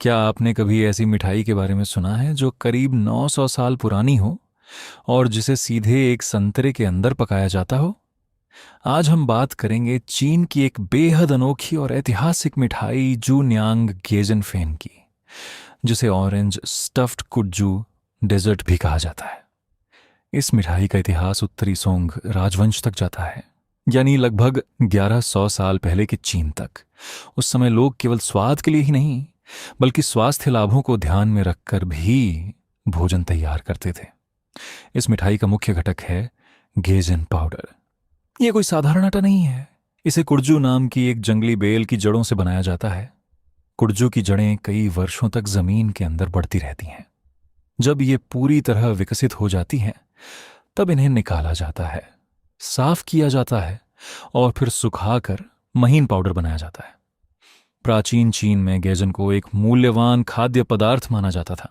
क्या आपने कभी ऐसी मिठाई के बारे में सुना है जो करीब 900 साल पुरानी हो और जिसे सीधे एक संतरे के अंदर पकाया जाता हो? आज हम बात करेंगे चीन की एक बेहद अनोखी और ऐतिहासिक मिठाई जू न्यांग गेजन फेन की, जिसे ऑरेंज स्टफ्ड कुज्जू डेजर्ट भी कहा जाता है। इस मिठाई का इतिहास उत्तरी सोंग राजवंश तक जाता है, यानी लगभग 1100 साल पहले के चीन तक। उस समय लोग केवल स्वाद के लिए ही नहीं, बल्कि स्वास्थ्य लाभों को ध्यान में रखकर भी भोजन तैयार करते थे। इस मिठाई का मुख्य घटक है गेजन पाउडर। यह कोई साधारण आटा नहीं है। इसे कुर्जू नाम की एक जंगली बेल की जड़ों से बनाया जाता है। कुर्जू की जड़ें कई वर्षों तक जमीन के अंदर बढ़ती रहती हैं। जब ये पूरी तरह विकसित हो जाती हैं, तब इन्हें निकाला जाता है, साफ किया जाता है और फिर सुखाकर महीन पाउडर बनाया जाता है। प्राचीन चीन में गेजन को एक मूल्यवान खाद्य पदार्थ माना जाता था।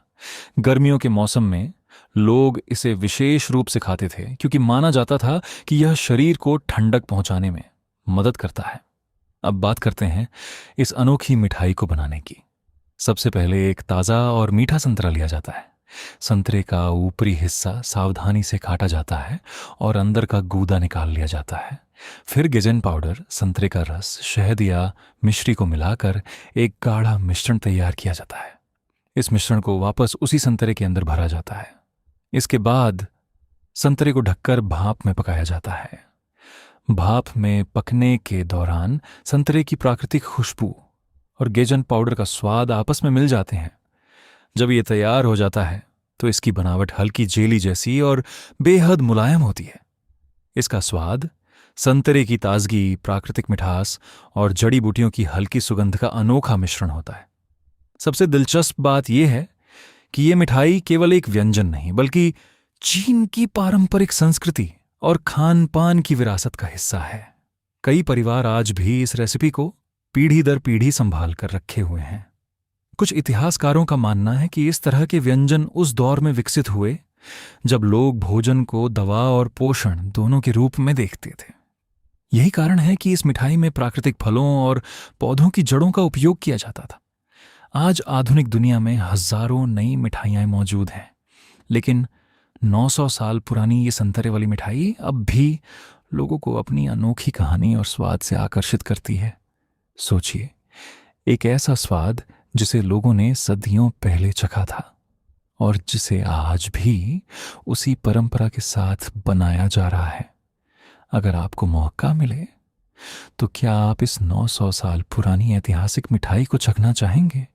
गर्मियों के मौसम में लोग इसे विशेष रूप से खाते थे, क्योंकि माना जाता था कि यह शरीर को ठंडक पहुंचाने में मदद करता है। अब बात करते हैं इस अनोखी मिठाई को बनाने की। सबसे पहले एक ताज़ा और मीठा संतरा लिया जाता है। संतरे का ऊपरी हिस्सा सावधानी से काटा जाता है और अंदर का गूदा निकाल लिया जाता है। फिर गेजन पाउडर, संतरे का रस, शहद या मिश्री को मिलाकर एक गाढ़ा मिश्रण तैयार किया जाता है। इस मिश्रण को वापस उसी संतरे के अंदर भरा जाता है। इसके बाद संतरे को ढककर भाप में पकाया जाता है। भाप में पकने के दौरान संतरे की प्राकृतिक खुशबू और गेजन पाउडर का स्वाद आपस में मिल जाते हैं। जब ये तैयार हो जाता है तो इसकी बनावट हल्की जेली जैसी और बेहद मुलायम होती है। इसका स्वाद संतरे की ताजगी, प्राकृतिक मिठास और जड़ी बूटियों की हल्की सुगंध का अनोखा मिश्रण होता है। सबसे दिलचस्प बात यह है कि यह मिठाई केवल एक व्यंजन नहीं, बल्कि चीन की पारंपरिक संस्कृति और खान पान की विरासत का हिस्सा है। कई परिवार आज भी इस रेसिपी को पीढ़ी दर पीढ़ी संभाल कर रखे हुए हैं। कुछ इतिहासकारों का मानना है कि इस तरह के व्यंजन उस दौर में विकसित हुए जब लोग भोजन को दवा और पोषण दोनों के रूप में देखते थे। यही कारण है कि इस मिठाई में प्राकृतिक फलों और पौधों की जड़ों का उपयोग किया जाता था। आज आधुनिक दुनिया में हजारों नई मिठाइयाँ मौजूद हैं, लेकिन 900 साल पुरानी ये संतरे वाली मिठाई अब भी लोगों को अपनी अनोखी कहानी और स्वाद से आकर्षित करती है। सोचिए, एक ऐसा स्वाद जिसे लोगों ने सदियों पहले चखा था और जिसे आज भी उसी परंपरा के साथ बनाया जा रहा है। अगर आपको मौका मिले तो क्या आप इस 900 साल पुरानी ऐतिहासिक मिठाई को चखना चाहेंगे?